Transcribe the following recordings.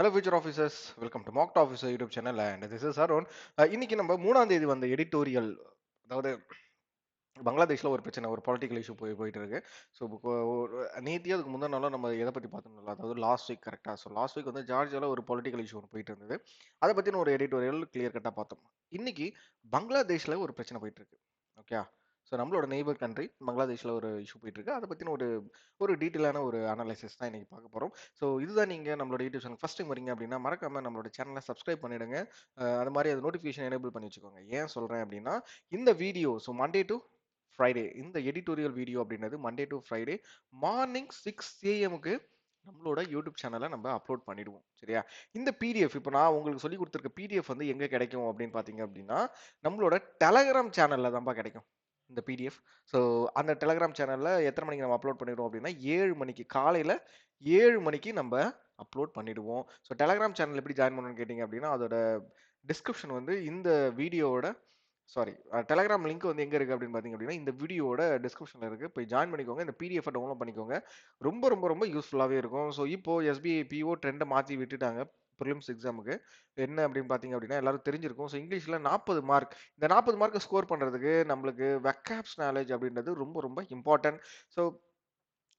Hello future officers, welcome to Mock Officer YouTube channel and this is Arun. இன்னைக்கு நம்ம 3ஆம் தேதி வந்த எடிட்டோரியல், அதாவது பங்களாதேஷ்ல ஒரு பிரச்சனை, ஒரு பொலிட்டிக்கல் இஷ்யூ போயிட்டு இருக்கு. ஸோ நேத்தியே அதுக்கு முந்தின நாளும் நம்ம எதை பற்றி பார்த்தோம்ல, அதாவது லாஸ்ட் வீக் கரெக்டாக. ஸோ லாஸ்ட் வீக் வந்து ஜார்ஜியாவில் ஒரு பொலிட்டிக்கல் இஷ்யூ ஒன்று போயிட்டு இருந்தது. அதை பற்றின ஒரு எடிட்டோரியல் கிளியர் கட்டாக பார்த்தோம். இன்னைக்கு பங்களாதேஷில் ஒரு பிரச்சனை போயிட்டு இருக்கு. ஓகே. ஸோ நம்மளோட நெய்பர் கண்ட்ரி பங்களாதேஷில் ஒரு இஷ்யூ போயிட்டு இருக்கு. அதை பற்றின ஒரு ஒரு டீட்டெயிலான ஒரு அனாலிசிஸ் தான் இன்னைக்கு பார்க்க போகிறோம். ஸோ இதுதான் நீங்கள் நம்மளோட யூடியூப் சேனல் ஃபர்ஸ்ட் டைம் வரீங்க அப்படின்னா மறக்காம நம்மளோட சேனலை சப்ஸ்கிரைப் பண்ணிடுங்க. அது மாதிரி அது நோட்டிஃபிகேஷன் எனேபிள் பண்ணி வச்சுக்கோங்க. ஏன் சொல்கிறேன் அப்படின்னா, இந்த video so Monday to Friday, இந்த எடிட்டோரியல் வீடியோ அப்படின்றது Monday to Friday morning 6 AM நம்மளோட யூடியூப் சேனலை நம்ம அப்லோட் பண்ணிடுவோம். சரியா? இந்த பிடிஎஃப் இப்போ நான் உங்களுக்கு சொல்லி கொடுத்துருக்க பிடிஎஃப் வந்து எங்கே கிடைக்கும் அப்படின்னு பார்த்தீங்க அப்படின்னா, நம்மளோட டெலகிராம் சேனலில் தான்ப்பா கிடைக்கும் இந்த பிடிஎஃப். ஸோ அந்த டெலகிராம் சேனலில் எத்தனை மணிக்கு நம்ம அப்லோட் பண்ணிடுவோம் அப்படின்னா, 7 மணிக்கு, காலையில் 7 மணிக்கு நம்ம அப்லோட் பண்ணிடுவோம். ஸோ டெலகிராம் சேனல் எப்படி ஜாயின் பண்ணணும்னு கேட்டிங்க அப்படின்னா, அதோட டிஸ்கிரிப்ஷன் வந்து இந்த வீடியோவோட சாரி டெலகிராம் லிங்க் வந்து எங்கே இருக்குது அப்படின்னு பார்த்தீங்க அப்படின்னா, இந்த வீடியோவோட டிஸ்கிரிப்ஷனில் இருக்குது. போய் ஜாயின் பண்ணிக்கோங்க. இந்த பிடிஎஃப் டவுன்லோட் பண்ணிக்கோங்க. ரொம்ப ரொம்ப ரொம்ப யூஸ்ஃபுல்லாகவே இருக்கும். ஸோ இப்போ எஸ்பிஐ பிஓ ட்ரெண்டை மாற்றி விட்டுட்டாங்க ப்ரிலிம்ஸ் எக்ஸாமுக்கு. என்ன அப்படின்னு பார்த்தீங்க அப்படின்னா, எல்லாரும் தெரிஞ்சிருக்கும். ஸோ இங்கிலீஷில் 40 மார்க். இந்த 40 மார்க்கை ஸ்கோர் பண்ணுறதுக்கு நம்மளுக்கு வெக்காப்ஸ் நாலேஜ் அப்படின்றது ரொம்ப ரொம்ப இம்பார்ட்டன்ட். ஸோ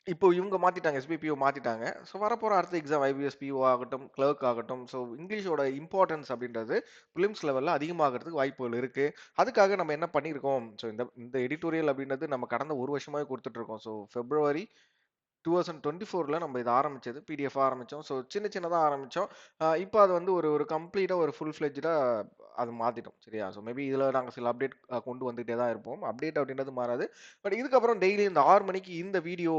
இப்போ இவங்க மாத்திட்டாங்க. எஸ்பிபிஓ மாத்திட்டாங்க. ஸோ வரப்போற அடுத்த எக்ஸாம் ஐபிஎஸ் பிஓ ஆகட்டும், கிளர்க் ஆகட்டும். ஸோ இங்கிலீஷோட இம்பார்ட்டன்ஸ் அப்படின்றது பிலிம்ஸ் லெவல்ல அதிகமாகிறதுக்கு வாய்ப்புகள் இருக்கு. அதுக்காக நம்ம என்ன பண்ணியிருக்கோம்? ஸோ இந்த இந்த எடிட்டோரியல் அப்படின்றது நம்ம கடந்த ஒரு வருஷமாவே கொடுத்துட்டு இருக்கோம். ஸோ பிப்ரவரி 2024ல நம்ம இதை ஆரம்பிச்சது. பிடிஎஃப் ஆரம்பிச்சோம். ஸோ சின்ன சின்னதா ஆரம்பிச்சோம். இப்போ அது வந்து ஒரு ஒரு கம்ப்ளீட்டா ஒரு ஃபுல் ஃபிளெட்ஜ்டா அது மாத்திட்டோம். சரியா? ஸோ மேபி இதுல நாங்க சில அப்டேட் கொண்டு வந்துட்டே தான் இருப்போம். அப்டேட் அப்படின்றது மாறாது. பட் இதுக்கப்புறம் டெய்லி இந்த 6 மணிக்கு இந்த வீடியோ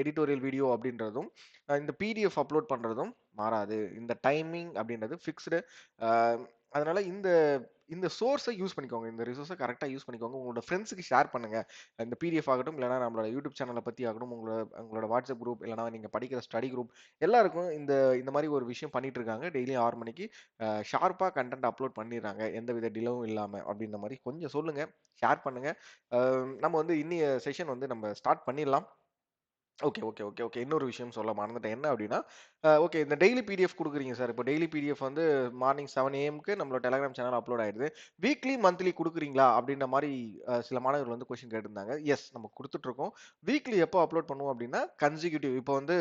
எடிட்டோரியல் வீடியோ அப்படின்றதும், இந்த பிடிஎஃப் அப்லோட் பண்றதும் மாறாது. இந்த டைமிங் அப்படின்றது ஃபிக்ஸ்டு. அதனால இந்த இந்த சோர்ஸை யூஸ் பண்ணிக்கோங்க. இந்த ரிசோர்ஸை கரெக்டாக யூஸ் பண்ணிக்கோங்க. உங்களோட ஃப்ரெண்ட்ஸுக்கு ஷேர் பண்ணுங்க. இந்த பிடிஎஃப் ஆகட்டும், இல்லைனா நம்மளோட யூடியூப் சேனலை பற்றி ஆகட்டும், உங்களோட வாட்ஸ்அப் குரூப், இல்லைனா நீங்கள் படிக்கிற ஸ்டடி குரூப், எல்லாருக்கும் இந்த இந்த மாதிரி ஒரு விஷயம் பண்ணிட்டு இருக்காங்க. டெய்லியும் 6 மணிக்கு ஷார்ப்பாக கண்டென்ட் அப்லோட் பண்ணிடுறாங்க. எந்தவித டிலேவும் இல்லாமல் அப்படின்ற மாதிரி கொஞ்சம் சொல்லுங்க, ஷேர் பண்ணுங்க. நம்ம வந்து இன்னிய செஷன் வந்து நம்ம ஸ்டார்ட் பண்ணிடலாம். Okay, okay, okay, okay. இன்னொரு விஷயம் சொல்ல மறந்துட்டேன். என்ன அப்டின்னா, ஓகே, இந்த டெய்லி பிடிஎஃப் குடுக்குறீங்க சார். இப்போ டெய்லி பிடிஎஃப் வந்து மார்னிங் 7 AM நம்மளோட டெலகிராம் சேனல் அப்லோட் ஆயிடுது. வீக்லி, மந்த்லி குடுக்குறீங்களா? அப்டின்ற மாரி சில மாணவர்கள் வந்து கொஸ்டின் கேட்டிருந்தாங்க. எஸ், நம்ம குடுத்துட்டுருக்கோம். வீக்லி எப்போ அப்லோட் பண்ணுவோம் அப்டின்னா, கன்சிக்யூட்டிவ் இப்போ வந்து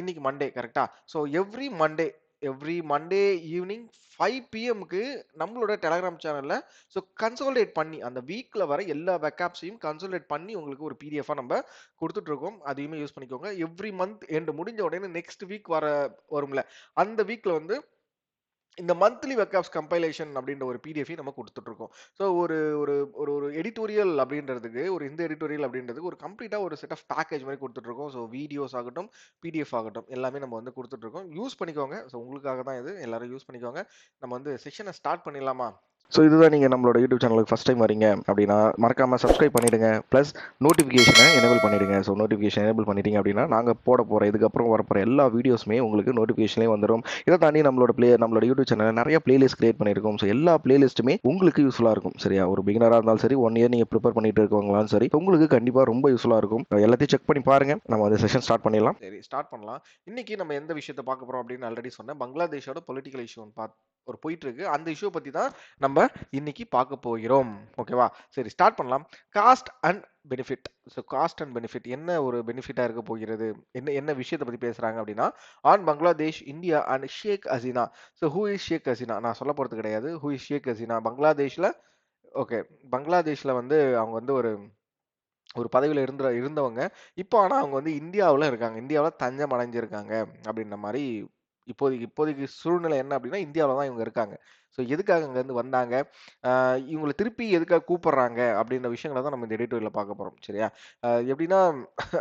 இன்னைக்கு மண்டே கரெக்ட்டா? ஸோ எவ்ரி மண்டே ஈவினிங் 5 PMக்கு நம்மளோட டெலகிராம் சேனல்ல கன்சாலிடேட் பண்ணி, அந்த வீக்ல வர எல்லா வெக்காப்ஸையும் கன்சாலிடேட் பண்ணி உங்களுக்கு ஒரு பிடிஎஃபா நம்ம குடுத்துட்டு இருக்கோம். அதையுமே யூஸ் பண்ணிக்கோங்க. எவ்ரி மந்த் எண்ட் முடிஞ்ச உடனே நெக்ஸ்ட் வீக் வரும்ல. அந்த வீக்ல வந்து இந்த மந்த்லி வெக்காப்ஸ் கம்பைலேஷன் அப்படின்ற ஒரு பிடிஎஃபையும் நம்ம குடுத்துட்டு இருக்கோம். ஸோ ஒரு ஒரு ஒரு ஒரு எடிட்டோரியல் அப்படின்றதுக்கு, இந்த எடிட்டோரியல் அப்படின்றதுக்கு ஒரு கம்ப்ளீட்டா ஒரு செட் ஆஃப் பேக்கேஜ் மாரி குடுத்துட்டு இருக்கோம். ஸோ வீடியோஸ் ஆகட்டும், பிடிஎஃப் ஆகட்டும், எல்லாமே நம்ம வந்து குடுத்துட்டு இருக்கோம். யூஸ் பண்ணிக்கோங்க. ஸோ உங்களுக்காக தான் இது. எல்லாரும் யூஸ் பண்ணிக்கோங்க. நம்ம வந்து செஷன ஸ்டார்ட் பண்ணிடலாமா? ஸோ இதுதான் நீங்கள் நம்மளோட யூடியூப் சேனலுக்கு ஃபஸ்ட் டைம் வரீங்க அப்படின்னா மறக்காமல் சப்ஸ்கிரைப் பண்ணிடுங்க. ப்ளஸ் நோட்டிஃபிகேஷனை எனேபிள் பண்ணிடுங்க. ஸோ நோட்டிஃபிகேஷன் எனேபிள் பண்ணிட்டீங்க அப்படின்னா நாங்கள் போட போகிற இதுக்கப்புறம் வரப்போகிற எல்லா வீடியோஸுமே உங்களுக்கு நோட்டிஃபிகேஷன்லேயே வந்துடும். இதை தாண்டி நம்மளோட யூடியூப் சேனலில் நிறைய பிளேலிஸ்ட் கிரியேட் பண்ணியிருக்கோம். ஸோ எல்லா பிளேலிஸ்ட்டுமே உங்களுக்கு யூஸ்ஃபுல்லாக இருக்கும். சரியா? ஒரு பிகினராக இருந்தாலும் சரி, 1 இயர் நீங்கள் ப்ரிப்பேர் பண்ணிட்டு இருக்கவங்களாலும் சரி, உங்களுக்கு கண்டிப்பாக ரொம்ப யூஸ்ஃபுல்லாக இருக்கும். எல்லாத்தையும் செக் பண்ணி பாருங்க. நம்ம அந்த செஷன் ஸ்டார்ட் பண்ணிடலாம். சரி, ஸ்டார்ட் பண்ணலாம். இன்னைக்கு நம்ம எந்த விஷயத்தை பார்க்க போறோம் அப்படின்னு ஆல்ரெடி சொன்னேன். பங்களாதேஷோட பொலிட்டிக்கல் இஷ்யூ ஒரு போயிட்டு இருக்கு. அந்த இஷ்யூ பத்தி தான் நம்ம இன்னைக்கு பார்க்க போகிறோம். ஓகேவா? சரி, ஸ்டார்ட் பண்ணலாம். Cost and benefit. So cost and benefit என்ன ஒரு பெனிஃபிட்டா இருக்க போகிறது? என்ன என்ன விஷயத்தை பத்தி பேசுறாங்க அப்படின்னா, on Bangladesh, India and Sheikh Hasina. So who is Sheikh Hasina? நான் சொல்ல போறது கிடையாது. Who is Sheikh Hasina? பங்களாதேஷ்ல வந்து அவங்க வந்து ஒரு ஒரு பதவியில இருந்தவங்க. இப்போ ஆனா அவங்க வந்து இந்தியாவுல இருக்காங்க. இந்தியாவுல தஞ்சம் அடைஞ்சிருக்காங்க அப்படின்ற மாரி இப்போதைக்கு சூழ்நிலை என்ன அப்படின்னா, இந்தியாவுல தான் இவங்க இருக்காங்க. ஸோ எதுக்காக அங்கருந்து வந்தாங்க? இவங்கள திருப்பி எதுக்காக கூப்பிடுறாங்க? அப்படின்ற விஷயங்கள தான் நம்ம இந்த எடிட்டோரியல்ல பார்க்க போறோம். சரியா? எப்படின்னா,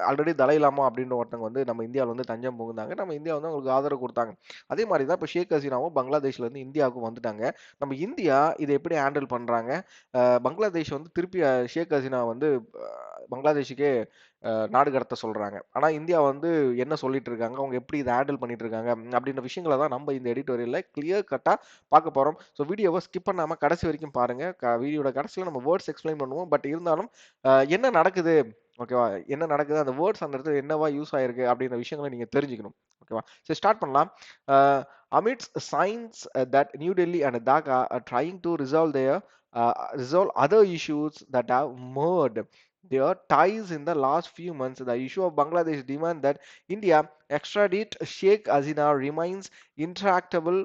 ஆல்ரெடி தலை லாமா அப்படின்ற ஒருத்தவங்க வந்து நம்ம இந்தியாவுல வந்து தஞ்சம் புகுந்தாங்க. நம்ம இந்தியா வந்து அவங்களுக்கு ஆதரவு குடுத்தாங்க. அதே மாரி தான் இப்ப ஷேக் ஹசீனாவும் பங்களாதேஷ்ல இருந்து இந்தியாவுக்கு வந்துட்டாங்க. நம்ம இந்தியா இத எப்படி ஹேண்டில் பண்றாங்க? பங்களாதேஷ் வந்து திருப்பி ஷேக் ஹசீனா வந்து பங்களாதேஷுக்கே நாடு கடத்த சொல்றாங்க. ஆனா இந்தியா வந்து என்ன சொல்லிட்டு இருக்காங்க? அவங்க எப்படி இத ஹேண்டில் பண்ணிட்டு இருக்காங்க? அப்படின்ற விஷயங்கள தான் நம்ம இந்த எடிட்டோரியல்ல கிளியர் கட்டா பார்க்க போறோம். ஸோ வீடியோவ ஸ்கிப் பண்ணாம கடைசி வரைக்கும் பாருங்க. வீடியோட கடைசியில நம்ம வேர்ட்ஸ் எக்ஸ்பிளைன் பண்ணுவோம். பட் இருந்தாலும் என்ன நடக்குது? ஓகேவா? என்ன நடக்குது? அந்த வேர்ட்ஸ் அந்த இடத்துல என்னவா யூஸ் ஆயிருக்கு? அப்படின்ற விஷயங்கள நீங்க தெரிஞ்சுக்கணும். ஓகேவா? சரி ஸ்டார்ட் பண்ணலாம். Uh, amidst signs that New Delhi and Dhaka are trying to resolve other issues that have merged their ties in the last few months, the issue of Bangladesh demand that India extradite Sheikh Hasina remains intractable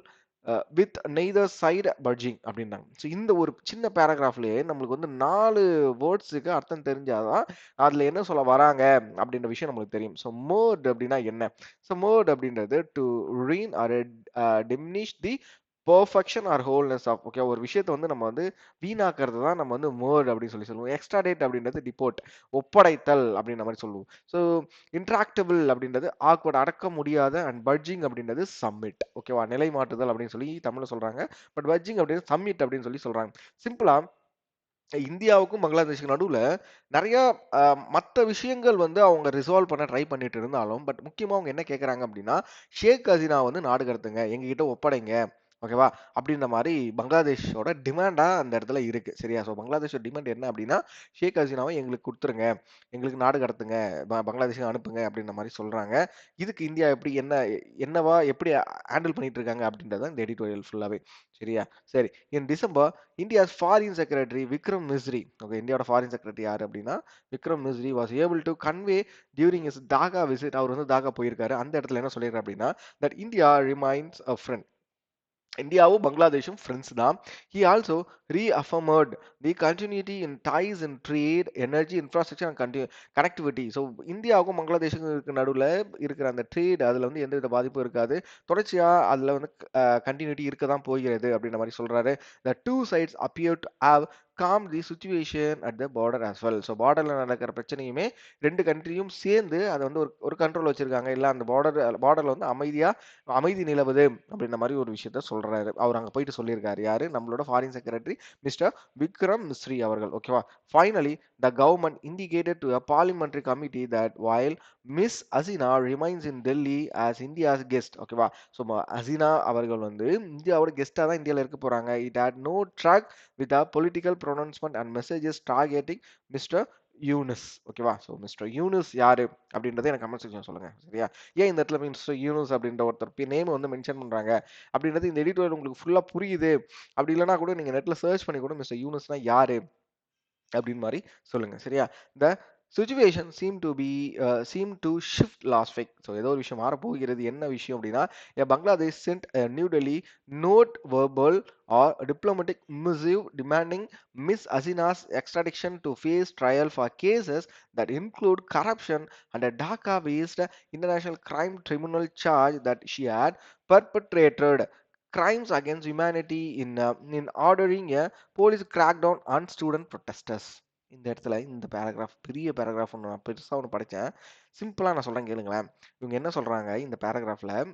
with neither side budging அப்படின்னாங்க. ஸோ இந்த ஒரு சின்ன பேராகிராஃப்லயே நம்மளுக்கு வந்து 4 வேர்ட்ஸுக்கு அர்த்தம் தெரிஞ்சாதான் அதுல என்ன சொல்ல வராங்க அப்படின்ற விஷயம் நம்மளுக்கு தெரியும். ஸோ மோட் அப்படின்னா என்ன? ஸோ மோட் அப்படின்றது to ruin or diminish the perfection or wholeness of, okay, ஒரு விஷயத்தை வந்து நம்ம வந்து வீணாக்குறது தான் நம்ம வந்து மோட் அப்படின்னு சொல்லி சொல்லுவோம். எக்ஸ்ட்ராடேட் அப்படின்றது டிபோர்ட், ஒப்படைத்தல் அப்படின்ற மாதிரி சொல்லுவோம். ஸோ இன்ட்ராக்டபிள் அப்படின்றது ஆக்வர்ட், அடக்க முடியாத, அண்ட் பட்ஜிங் அப்படின்றது சம்மிட், ஓகேவா, நிலை மாற்றுதல் அப்படின்னு சொல்லி தமிழ்ல சொல்றாங்க. பட் பட்ஜிங் அப்படின்னு சம்மிட் அப்படின்னு சொல்லி சொல்றாங்க. சிம்பிளா இந்தியாவுக்கும் பங்களாதேஷுக்கு நடுவுல நிறைய மற்ற விஷயங்கள் வந்து அவங்க ரிசால்வ் பண்ண ட்ரை பண்ணிட்டு இருந்தாலும், பட் முக்கியமா அவங்க என்ன கேட்கறாங்க அப்படின்னா, ஷேக் ஹசீனா வந்து நாடு கடத்துங்க, எங்ககிட்ட ஒப்படைங்க, ஓகேவா, அப்படின்ற மாதிரி பங்களாதேஷோட டிமாண்டா அந்த இடத்துல இருக்கு. சரியா? ஸோ பங்களாதேஷோட டிமாண்ட் என்ன அப்படின்னா, ஷேக் ஹசீனாவை எங்களுக்கு கொடுத்துருங்க, எங்களுக்கு நாடு கடத்துங்க, பங்களாதேஷுக்கு அனுப்புங்க அப்படின்ற மாதிரி சொல்றாங்க. இதுக்கு இந்தியா எப்படி என்னவா எப்படி ஹேண்டில் பண்ணிட்டு இருக்காங்க அப்படின்றத இந்த எடிட்டோரியல் ஃபுல்லாவே. சரியா? சரி. In December India's foreign secretary Vikram Misri, okay, இந்தியாவோட ஃபாரின் செக்ரட்டரி யாரு அப்படின்னா Vikram Misri was able to convey during his Dhaka visit, அவர் வந்து தாகா போயிருக்காரு. அந்த இடத்துல என்ன சொல்லியிருக்காரு அப்படின்னா, that India remains a friend, இந்தியாவும் பங்களாதேஷும் ஃப்ரெண்ட்ஸ் தான். He also reaffirmed the continuity in ties in trade, energy, infrastructure and connectivity. So இந்தியாவுக்கும் பங்களாதேஷுக்கும் நடுவில் இருக்கிற அந்த ட்ரேட், அதில் வந்து எந்தவித பாதிப்பும் இருக்காது, தொடர்ச்சியாக அதில் வந்து கண்டினியூட்டி இருக்க தான் போகிறது அப்படின்ற மாதிரி சொல்றாரு. The two sides appear to have calm the situation at the border as well. So பார்டரில் நடக்கிற பிரச்சனையுமே ரெண்டு கண்ட்ரியும் சேர்ந்து அதை வந்து ஒரு கண்ட்ரோல் வச்சிருக்காங்க, இல்லை அந்த பார்டரில் வந்து அமைதி நிலவுது அப்படின்ற மாதிரி ஒரு விஷயத்த சொல்றாரு. அவர் அங்க போயிட்டு சொல்லியிருக்காரு. யாரு? நம்மளோட foreign secretary mister Vikram Misri அவர்கள். ஓகேவா? Finally the government indicated to a parliamentary committee that while miss Hasina remains in Delhi as India's guest, ஓகேவா, ஸோ ஹசீனா அவர்கள் வந்து இந்தியாவோட கெஸ்டா தான் இந்தியாவில் இருக்க போறாங்க. It had no track with a political pronouncement and messages targeting mister Yunus, ஓகேவா. ஸோ மிஸ்டர் யூனிஸ் யாரு அப்படின்றத எனக்கு கமெண்ட் செக்ஷன் சொல்லுங்க. சரியா? ஏன் இந்த இடத்துல மிஸ்டர் யூனுஸ் அப்படின்ற ஒருத்தர் நேம் வந்து மென்ஷன் பண்றாங்க அப்படின்றது இந்த எடிட்டோரியல் உங்களுக்கு ஃபுல்லா புரியுது. அப்படி இல்லைன்னா கூட நீங்க நெட்ல சர்ச் பண்ணி கூட மிஸ்டர் யூனுஸ்னா யாரு அப்படின்னு மாதிரி சொல்லுங்க. சரியா? The situation seem to shift last week. So ஏதோ ஒரு விஷயம் மாற போகிறது. என்ன விஷயம் அப்படின்னா, Bangladesh sent New Delhi note verbale or diplomatic missive demanding Miss Hasina's extradition to face trial for cases that include corruption and a Dhaka-based international crime tribunal charge that she had perpetrated crimes against humanity in ordering a police crackdown on student protesters. இந்த இடத்துல இந்த paragraph பெரிய paragraph ஒன்று நான் பெருசாக ஒன்று படித்தேன். சிம்பிளாக நான் சொல்கிறேன் கேளுங்களேன். இவங்க என்ன சொல்கிறாங்க இந்த பேராகிராஃபில்,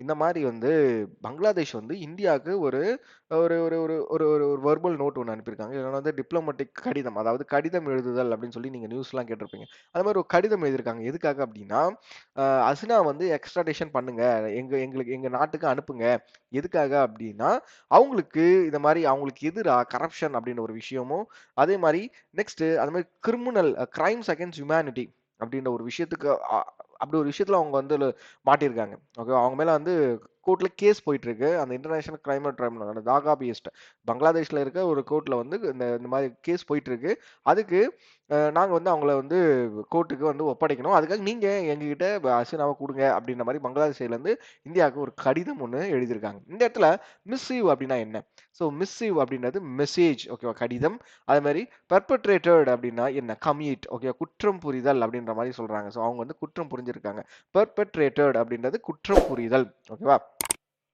இந்த மாதிரி வந்து பங்களாதேஷ் வந்து இந்தியாவுக்கு ஒரு ஒரு ஒரு ஒரு ஒரு ஒரு ஒரு வெர்பல் நோட் ஒன்று அனுப்பியிருக்காங்க. இல்லைன்னா வந்து டிப்ளமேட்டிக் கடிதம், அதாவது கடிதம் எழுதுதல் அப்படின்னு சொல்லி நீங்கள் நியூஸ்லாம் கேட்டிருப்பீங்க. அது மாதிரி ஒரு கடிதம் எழுதியிருக்காங்க. எதுக்காக அப்படின்னா, ஹசினா வந்து எக்ஸ்ட்ராடேஷன் பண்ணுங்க, எங்க நாட்டுக்கு அனுப்புங்க. எதுக்காக அப்படின்னா, அவங்களுக்கு இந்த மாதிரி அவங்களுக்கு எதிராக கரப்ஷன் அப்படின்ற ஒரு விஷயமும், அதே மாதிரி நெக்ஸ்ட் அது மாதிரி கிரிமினல் கிரைம்ஸ் அகேன்ஸ்ட் ஹியூமனிட்டி அப்படின்ற ஒரு விஷயத்துக்கு அப்படி ஒரு விஷயத்துல அவங்க வந்து மாட்டியிருக்காங்க. ஓகே, அவங்க மேல வந்து கோர்ட்ல கேஸ் போயிட்டு இருக்கு. அந்த இன்டர்நேஷனல் கிரைமினல் ட்ரைபுனல் தாகா பேஸ்ட் பங்களாதேஷ்ல இருக்க ஒரு கோர்ட்ல வந்து இந்த மாதிரி கேஸ் போயிட்டு இருக்கு. அதுக்கு நாங்க வந்து அவங்கள வந்து கோர்ட்டுக்கு வந்து ஒப்படைக்கணும். அதுக்காக நீங்க எங்ககிட்ட ஹசீனாவை கொடுங்க அப்படின்ற மாதிரி பங்களாதேஷ் சைட்ல இருந்து இந்தியாவுக்கு ஒரு கடிதம் ஒன்று எழுதியிருக்காங்க. இந்த இடத்துல மிஸ்ஸீவ் அப்படின்னா என்ன? ஸோ மிஸ்ஸீவ் அப்படின்றது மெசேஜ், ஓகேவா, கடிதம். அதே மாதிரி பெர்பட்ரேட்டட் அப்படின்னா என்ன? கமிட், ஓகே, குற்றம் புரிதல் அப்படின்ற மாதிரி சொல்றாங்க. ஸோ அவங்க வந்து குற்றம் புரிஞ்சிருக்காங்க. பெர்பட்ரேட்டட் அப்படின்றது குற்றம் புரிதல், ஓகேவா.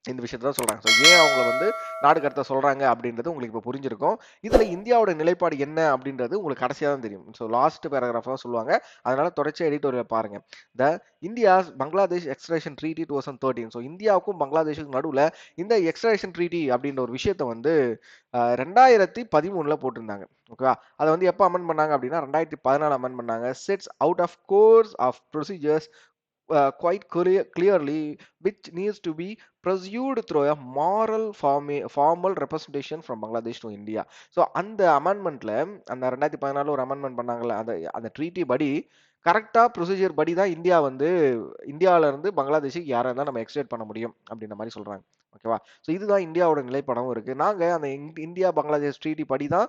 இந்த விஷயத்த தான் சொல்றாங்க. ஸோ ஏன் அவங்கள வந்து நாடு கடத்த சொல்றாங்க அப்படின்றது உங்களுக்கு இப்போ புரிஞ்சிருக்கும். இதுல இந்தியாவோட நிலைப்பாடு என்ன அப்படின்றது உங்களுக்கு கடைசியா தான் தெரியும். ஸோ லாஸ்ட் பேராகிராஃப் தான் சொல்லுவாங்க. அதனால தொடர்ச்சியா எடிட்டோரியல் பாருங்க. The India's Bangladesh extradition treaty 2013. So இந்தியாவுக்கும் பங்களாதேஷுக்கும் நடுவுல இந்த எக்ஸ்ட்ரேஷன் ட்ரீட்டி அப்படின்ற ஒரு விஷயத்த வந்து 2013 போட்டிருந்தாங்க. ஓகேவா. அதை வந்து எப்போ அமெண்ட் பண்ணாங்க அப்படின்னா 2014 அமெண்ட் பண்ணாங்க. Sets out of course of procedures quite clearly which needs to be pursued through a formal representation from Bangladesh to India. So அந்த அமெண்ட்மெண்ட்ல அந்த 2014 ஒரு அமெண்ட்மெண்ட் பண்ணாங்கல்ல, அந்த அந்த ட்ரீட்டி படி கரெக்டா ப்ரொசீஜர் படி தான் இந்தியா வந்து இந்தியால இருந்து பங்களாதேஷுக்கு யாரா இருந்தா நம்ம எக்ஸ்ட்ரேட் பண்ண முடியும் அப்படின்ற மாதிரி சொல்றாங்க. ஓகேவா? ஸோ இதுதான் இந்தியாவோட நிலைப்பாடாவும் இருக்கு. நாங்க அந்த இந்தியா பங்களாதேஷ் ட்ரீட்டி படி தான்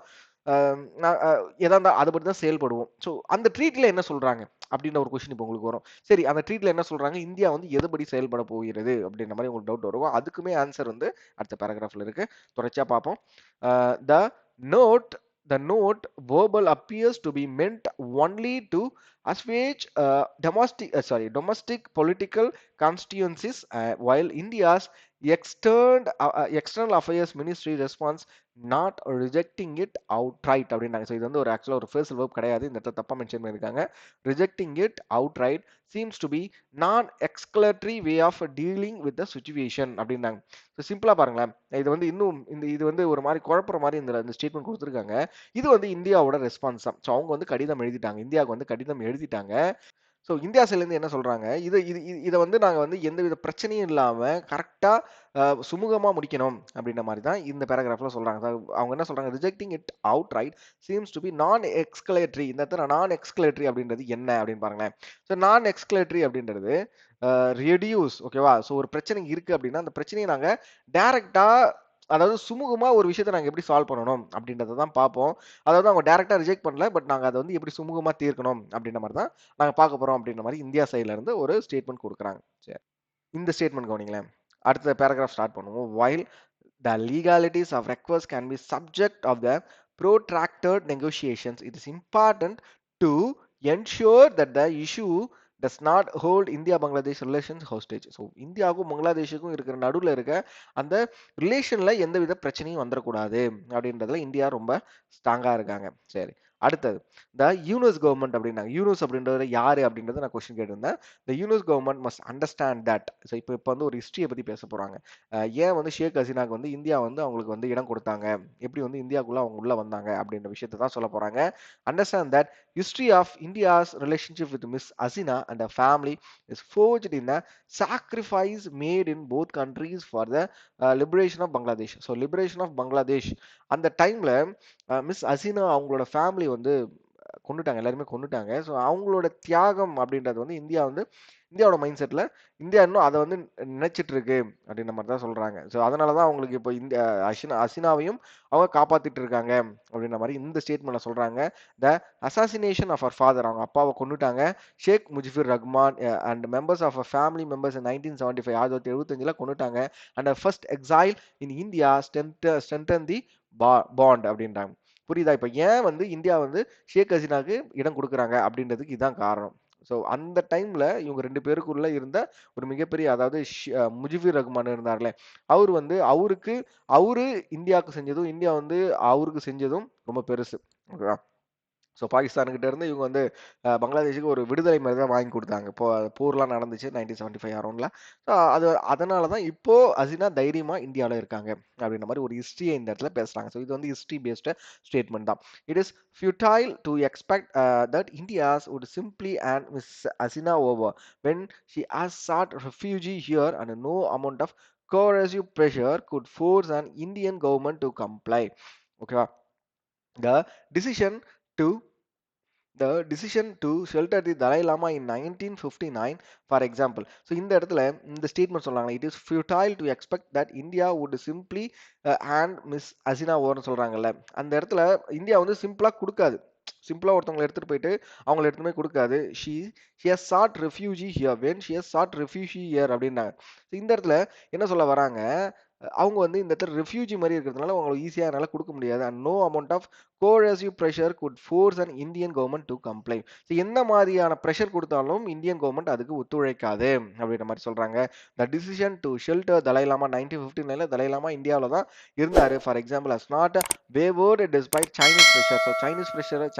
எதா இருந்தா அதை படி தான் செயல்படுவோம். ஸோ அந்த ட்ரீட்ல என்ன சொல்றாங்க அப்படின்ற ஒரு கொஸ்டின் இப்போ உங்களுக்கு வரும். சரி, அந்த ட்ரீட்ல என்ன சொல்றாங்க, இந்தியா வந்து எதுபடி செயல்பட போகிறது அப்படின்ற மாதிரி உங்களுக்கு டவுட் வரும். அதுக்குமே ஆன்சர் வந்து அடுத்த பேராகிராஃப்ல இருக்கு. தொடர்ச்சியா பார்ப்போம். த note the note verbal appears to be meant only to assuage domestic political constituencies, while India's external affairs ministry response not rejecting it outright அப்படின்னாங்க. ஸோ இது வந்து ஒரு ஆக்சுவலாக ஒரு ஃபேர்சல் வேர்ப் கிடையாது, இந்த இடத்துல தப்பா மென்ஷன் பண்ணியிருக்காங்க. Rejecting it outright seems to be non-exclutory way of dealing with the situation அப்படின்னாங்க. ஸோ சிம்பிளா பாருங்களேன், இது வந்து இன்னும் இது வந்து ஒரு மாதிரி குழப்புற மாதிரி இந்த ஸ்டேட்மெண்ட் கொடுத்துருக்காங்க. இது வந்து இந்தியாவோட ரெஸ்பான்ஸ் தான். ஸோ அவங்க வந்து கடிதம் எழுதிட்டாங்க, இந்தியாவுக்கு வந்து கடிதம் எழுதிட்டாங்க. ஸோ இந்தியா சைட்லேருந்து என்ன சொல்றாங்க, இதை வந்து நாங்கள் வந்து எந்தவித பிரச்சனையும் இல்லாமல் கரெக்டாக சுமூகமாக முடிக்கணும் அப்படின்ற மாதிரி தான் இந்த பேராகிராஃப்ல சொல்றாங்க. அவங்க என்ன சொல்றாங்க, rejecting it outright seems to be non escalatory. இந்த இடத்துல நான் எக்ஸ்கலேட்டரி அப்படின்றது என்ன அப்படின்னு பாருங்களேன். ஸோ நான் எக்ஸ்கலேட்டரி அப்படின்றது ரெடியூஸ். ஓகேவா? ஸோ ஒரு பிரச்சனை இருக்கு அப்படின்னா அந்த பிரச்சனையை நாங்கள் டைரக்டா, அதாவது சுமூகமா ஒரு விஷயத்தை நாங்கள் எப்படி சால்வ் பண்ணணும் அப்படின்றத தான் பார்ப்போம். அதாவது அவங்க டைரக்டா ரிஜெக்ட் பண்ணல, பட் நாங்கள் அதை வந்து எப்படி சுமூகமா தீர்க்கணும் அப்படின்ற மாதிரி தான் நாங்கள் பார்க்க போறோம் அப்படின்ற மாதிரி இந்தியா சைட்ல இருந்து ஒரு ஸ்டேட்மெண்ட் கொடுக்குறாங்க. சரி, இந்த ஸ்டேட்மெண்ட் கவனிங்களேன். அடுத்த பேராகிராஃப் ஸ்டார்ட் பண்ணுவோம். while the legalities of request can be subject of the protracted negotiations, it is important to ensure that the issue does not hold India Bangladesh relations hostage. So இந்தியாவுக்கும் பங்களாதேஷுக்கும் இருக்கிற நடுவில் இருக்க அந்த ரிலேஷன்ல எந்தவித பிரச்சனையும் வந்துடக்கூடாது அப்படின்றதுல இந்தியா ரொம்ப ஸ்ட்ராங்கா இருக்காங்க. சரி, அடுத்தது த யூனிஸ் கவர்மெண்ட் அப்படின்னாங்க. யூனிஸ் அப்படின்றது யாரு அப்படின்றத நான் கொஸ்டின் கேட்டிருந்தேன். The Yunus government must understand that. So இப்போ வந்து ஒரு ஹிஸ்டரியை பத்தி பேச போறாங்க. ஏன் வந்து ஷேக் ஹசீனாக்கு வந்து இந்தியா வந்து அவங்களுக்கு வந்து இடம் கொடுத்தாங்க, எப்படி வந்து இந்தியாவுக்குள்ள அவங்க உள்ள வந்தாங்க அப்படின்ற விஷயத்தை தான் சொல்ல போறாங்க. Understand that history of India's relationship with Miss Hasina and her family is forged in a sacrifice made in both countries for the liberation of Bangladesh. So liberation of Bangladesh அந்த டைம்ல மிஸ் ஹசீனா அவங்களோட family வந்து கொண்டுட்டாங்க, எல்லாருமே கொண்டுட்டாங்க. So அவங்களோட தியாகம் அப்படின்றது வந்து இந்தியாவோட மைண்ட் செட்ல இந்தியா இன்னும் அதை வந்து நினைச்சிட்டு இருக்கு அப்படின்ற மாதிரி தான் சொல்றாங்க. ஸோ அதனாலதான் அவங்களுக்கு இப்போ இந்த ஹசீனாவையும் அவங்க காப்பாத்திட்டு இருக்காங்க அப்படின்ற மாதிரி இந்த ஸ்டேட்மெண்ட்ல சொல்றாங்க. The assassination of her father, அவங்க அப்பாவை கொண்டுட்டாங்க, Sheikh Mujibur Rahman and members of family members 1975 1975 கொண்டுட்டாங்க. And first exile in India strengthen the bond அப்படின்றாங்க. புரியுதா? இப்ப ஏன் வந்து இந்தியா வந்து ஷேக் ஹசீனாக்கு இடம் கொடுக்குறாங்க அப்படின்றதுக்கு இதுதான் காரணம். ஸோ அந்த டைம்ல இவங்க ரெண்டு பேருக்குள்ள இருந்த ஒரு மிகப்பெரிய, அதாவது முஜிபுர் ரஹ்மான் இருந்தார்ல, அவர் வந்து அவரு இந்தியாவுக்கு செஞ்சதும் இந்தியா வந்து அவருக்கு செஞ்சதும் ரொம்ப பெருசு. ஓகேவா? ஸோ பாகிஸ்தான்கிட்ட இருந்து இவங்க வந்து பங்களாதேஷுக்கு ஒரு விடுதலை மாதிரி தான் வாங்கி கொடுத்தாங்க. இப்போ போர்லாம் நடந்துச்சு 1975 அரௌண்ட்ல. ஸோ அதனால தான் இப்போ ஹசீனா தைரியமா இந்தியாவில் இருக்காங்க அப்படின்ற மாதிரி ஒரு ஹிஸ்டரியை இந்த இடத்துல பேசுறாங்க. ஸோ இது வந்து ஹிஸ்டரி பேஸ்டு ஸ்டேட்மெண்ட் தான். It is futile to expect that India's would simply and Miss Hasina over when she has sought refuge here and no amount of coercive pressure could force an Indian government to comply. Okay, the decision to shelter the Dalai Lama in 1959, for example. So இந்த இடத்துல இந்த statement சொல்றாங்க, it is futile to expect that India would simply hand Miss Hasina over சொல்றாங்கல்ல, அந்த இடத்துல India வந்து சிம்பிளா கொடுக்காது. சிம்பிளா ஒருத்தவங்களை எடுத்துட்டு போயிட்டு அவங்களை எடுத்துமே கொடுக்காது. she has sought refuge here when she has sought refuge here அப்படின்னாங்க. இந்த இடத்துல என்ன சொல்ல வராங்க, அவங்க வந்து இந்த இடத்துல ரெஃப்யூஜி மாதிரி இருக்கிறதுனால அவங்களுக்கு ஈஸியாக என்னால் கொடுக்க முடியாது. And no amount of coercive pressure could force and Indian government to comply. So எந்த மாதிரியான ப்ரெஷர் கொடுத்தாலும் இந்தியன் கவர்மெண்ட் அதுக்கு ஒத்துழைக்காது அப்படின்ற மாதிரி சொல்றாங்க. த டிசிஷன் டு ஷெல்டர் தலைலாமா 1959 தலைலாமா இந்தியாவில் தான் இருந்தாரு. For example as not waived despite Chinese pressure. So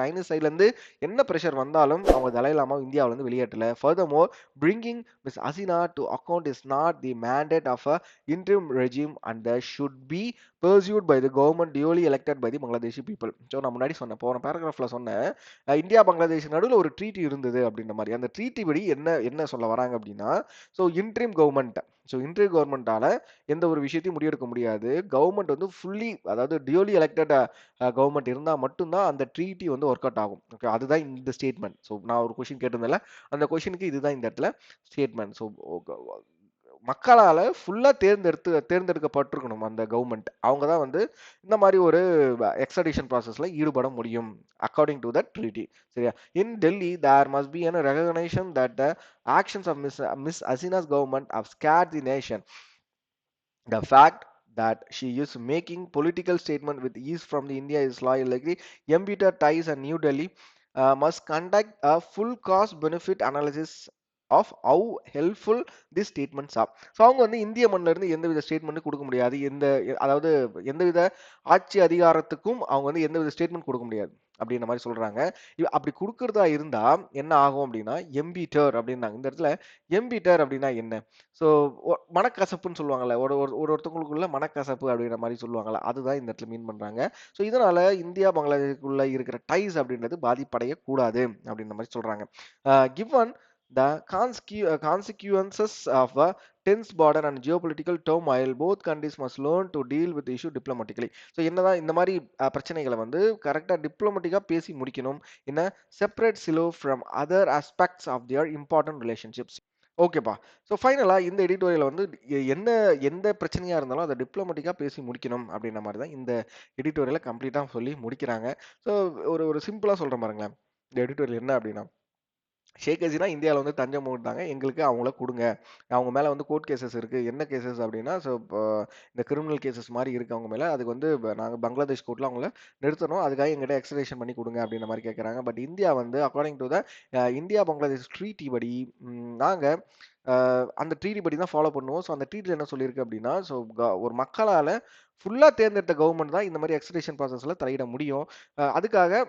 Chinese சைட்லேருந்து என்ன ப்ரெஷர் வந்தாலும் அவங்க தலைலாமா இந்தியாவிலேருந்து வெளியேற்றல. ஃபர்தர்மோர் bringing Ms. Hasina to account is not the mandate of a interim regime and that should be pursued by the government duly elected by the Bangladeshi people. நான் முன்னாடி சொன்னேன், போன பேராகிராஃப்ல சொன்னேன். இந்தியா பங்களாதேஷ் நடுவுல ஒரு ட்ரீட்டி இருந்தது அப்படின்ற மாரி. அந்த ட்ரீட்டி படி என்ன என்ன சொல்ல வராங்க அப்படின்னா, இன்டரிம் கவர்ன்மெண்ட் இன்டரிம் கவர்ன்மெண்டால எந்த ஒரு விஷயத்தையும் முடிவெடுக்க முடியாது. கவர்ன்மெண்ட் வந்து ஃபுல்லி, அதாவது டியூலி எலெக்டட் கவர்ன்மெண்ட் இருந்தா மட்டும் தான் அந்த ட்ரீட்டி வந்து ஒர்க் அவுட் ஆகும். ஓகே, அதுதான் இந்த ஸ்டேட்மெண்ட். நான் ஒரு கொஸ்டின் கேட்டிருந்தேன்ல, அந்த கொஸ்டினுக்கு இதுதான் இந்த இடத்துல ஸ்டேட்மெண்ட். மக்களால ஃபுல்லா தேர்ந்தெடுக்கப்பட்டிருக்கணும் அந்த கவர்மெண்ட். அவங்க தான் வந்து இந்த மாதிரி ஒரு எக்ஸ்ட்ரடிஷன் ப்ராசஸ்ல ஈடுபட முடியும் அக்கார்டிங் டு த ட்ரீட்டி. சரியா? In Delhi there must be an recognition that the actions of Miss Hasina's government have scared the nation. The fact that she is making political statement with ease from the India is likely embittered ties, and New Delhi must conduct a full cost benefit analysis of how helpful these statements are. So அவங்க வந்து இந்திய மண்ணில இருந்து எந்தவித statement கொடுக்க முடியாது. அதாவது எந்தவித ஆட்சி அதிகாரத்துக்கும் அவங்க வந்து எந்தவித ஸ்டேட்மெண்ட் கொடுக்க முடியாது அப்படின்ற மாதிரி சொல்றாங்க. அப்படி கொடுக்கறதா இருந்தா என்ன ஆகும் அப்படின்னா எம்பிட்டர் அப்படின்னாங்க. இந்த இடத்துல எம்பிட்டர் அப்படின்னா என்ன? ஸோ மனக்கசப்புன்னு சொல்லுவாங்கல்ல, ஒருத்தவங்களுக்குள்ள மனக்கசப்பு அப்படின்ற மாதிரி சொல்லுவாங்கல்ல, அதுதான் இந்த இடத்துல மீன் பண்றாங்க. ஸோ இதனால இந்தியா பங்களாதேஷுக்குள்ள இருக்கிற டைஸ் அப்படின்றது பாதிப்படையக்கூடாது அப்படின்ற மாதிரி சொல்றாங்க. Given the consequences of a tense border and geopolitical turmoil, both countries must learn to deal with the issue diplomatically. So என்னதான் இந்த மாதிரி பிரச்சனைகளை வந்து கரெக்டாக டிப்ளமேட்டிக்காக பேசி முடிக்கணும். என்ன separate silo from other aspects of their important relationships. ஓகேப்பா. ஸோ ஃபைனலா இந்த எடிட்டோரியல் வந்து எந்த பிரச்சனையா இருந்தாலும் அதை டிப்ளமேட்டிக்கா பேசி முடிக்கணும் அப்படின்ற மாதிரி தான் இந்த எடிட்டோரியலை கம்ப்ளீட்டா சொல்லி முடிக்கிறாங்க. ஸோ ஒரு ஒரு சிம்பிளா சொல்றேன் பாருங்களேன். இந்த எடிட்டோரியல் என்ன அப்படின்னா, ஷேக் ஹசீனா இந்தியாவில் வந்து தஞ்சம் புகுந்தாங்க, எங்களுக்கு அவங்கள கொடுங்க. அவங்க மேலே வந்து கோர்ட் கேசஸ் இருக்கு. என்ன கேசஸ் அப்படின்னா, இப்போ இந்த கிரிமினல் கேசஸ் மாதிரி இருக்கு அவங்க மேலே. அதுக்கு வந்து நாங்கள் பங்களாதேஷ் கோர்ட்டில் அவங்கள நிறுத்தணும், அதுக்காக எங்கிட்ட எக்ஸ்ட்ரடிஷன் பண்ணி கொடுங்க அப்படின்ற மாதிரி கேட்குறாங்க. பட் இந்தியா வந்து according to the India Bangladesh treaty படி நாங்கள் அந்த ட்ரீட்டி படி தான் ஃபாலோ பண்ணுவோம். ஸோ அந்த ட்ரீட்டில் என்ன சொல்லியிருக்கு அப்படின்னா, ஒரு மக்களால் ஃபுல்லாக தேர்ந்தெடுத்த கவர்மெண்ட் தான் இந்த மாதிரி எக்ஸ்ட்ரடிஷன் ப்ராசஸில் தலையிட முடியும். அதுக்காக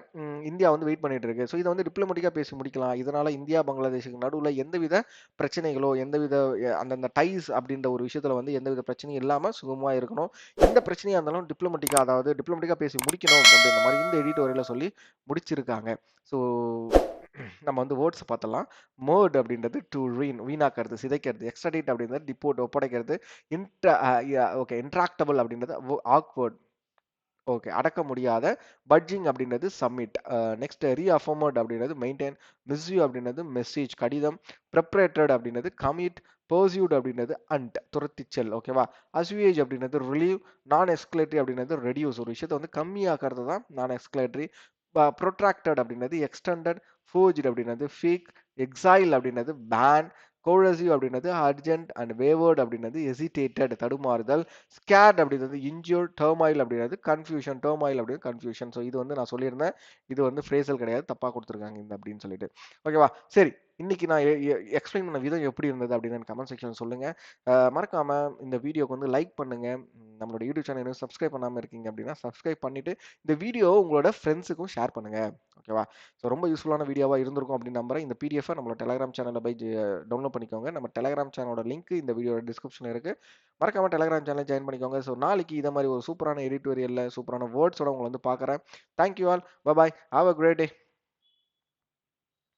இந்தியா வந்து வெயிட் பண்ணிட்டு இருக்கு. ஸோ இதை வந்து டிப்ளமேட்டிக்காக பேசி முடிக்கலாம். இதனால இந்தியா பங்களாதேஷுக்கு நடுவில் எந்தவித பிரச்சனைகளோ எந்தவித அந்தந்த டைஸ் அப்படின்ற ஒரு விஷயத்துல வந்து எந்தவித பிரச்சனையும் இல்லாமல் சுகமாக இருக்கணும். எந்த பிரச்சனையாக இருந்தாலும் டிப்ளமேட்டிக்காக பேசி முடிக்கணும் அப்படின்ற மாதிரி இந்த எடிட்டோரியல சொல்லி முடிச்சிருக்காங்க. ஸோ நம்ம வந்து வேர்ட்ஸ் பார்த்தலாம். மர்ட் அப்படின்றது டு வீணாக்கிறது, சிதைக்கிறது. எக்ஸ்ட்ரடிட் அப்படின்றது டிப்போர்ட், ஒப்படைக்கிறது. ஓகே, இன்ட்ராக்டபிள் அப்படின்றது ஆக்வர்ட், ஓகே, அடக்க முடியாத. பட்ஜிங் அப்படின்றது சப்மிட். நெக்ஸ்ட் ரீஅஃபர்மட் அப்படின்றது மெயின்டைன். மிஸ்யூ அப்படின்றது மெசேஜ், கடிதம். ப்ரெப்ரேட்டட் அப்படின்றது கமிட். பர்சியூட் அப்படின்றது அண்ட், துரத்திச்சல். ஓகேவா? அஸ்வியேஜ் அப்படின்றது ரிலீவ். நான் எஸ்கலேட்டரி அப்படின்றது ரெடியூஸ், ஒரு விஷயத்தை வந்து கம்மியாக்குறது தான் நான் எஸ்கலேட்டரி. ப்ரொட்ராக்டட் அப்படின்றது எக்ஸ்டெண்டட். ஃபோர்ஜ்ட் அப்படின்றது ஃபேக். எக்ஸைல் அப்படின்றது பேன். கோரசிவ் அப்படின்றது அர்ஜென்ட். அண்ட் வேவர்ட் அப்படின்றது ஹெசிடேட்டட், தடுமாறுதல். ஸ்கேர்ட் அப்படின்றது இன்ஜூர். டர்மாயில் அப்படின்றது கன்ஃபியூஷன். டர்மாயில் அப்படின்றது கன்ஃபியூஷன். ஸோ இது வந்து நான் சொல்லியிருந்தேன், இது வந்து ஃப்ரேசல் கிடையாது, தப்பாக கொடுத்துருக்காங்க இந்த அப்படின்னு சொல்லிட்டு. ஓகேவா? சரி, இன்னைக்கு நான் எக்ஸ்பிளைன் பண்ண விதம் எப்படி இருந்தது அப்படின்னு கமெண்ட் செக்ஷன் சொல்லுங்க. மறக்காம இந்த வீடியோக்கு வந்து லைக் பண்ணுங்க. நம்மளோட யூடியூப் சேனல் சப்ஸ்கிரைப் பண்ணாமல் இருக்கீங்க அப்படின்னா சப்ஸ்கிரைப் பண்ணிட்டு இந்த வீடியோ உங்களோட ஃப்ரெண்ட்ஸுக்கும் ஷேர் பண்ணுங்க. ஓகேவா? ஸோ ரொம்ப யூஸ்ஃபுல்லான வீடியோவாக இருந்திருக்கும் அப்படின்னு நம்புறேன். இந்த பிடிஎஃப் நம்மளோட டெலிகிராம் சேனலில் போய் டவுன்லோட் பண்ணிக்கோங்க. நம்ம டெலிகிராம் சேனலோட லிங்க் இந்த வீடியோட டிஸ்கிரிப்ஷன் இருக்கு. மறக்காம டெலிகிராம் சேனல் ஜாயின் பண்ணிக்கோங்க. ஸோ நாளைக்கு இதை மாதிரி ஒரு சூப்பரான எடிட்டோரியல்ல சூப்பரான வேர்ட்ஸோட உங்களை வந்து பார்க்குறேன். Thank you all. Bye bye. Have a great day.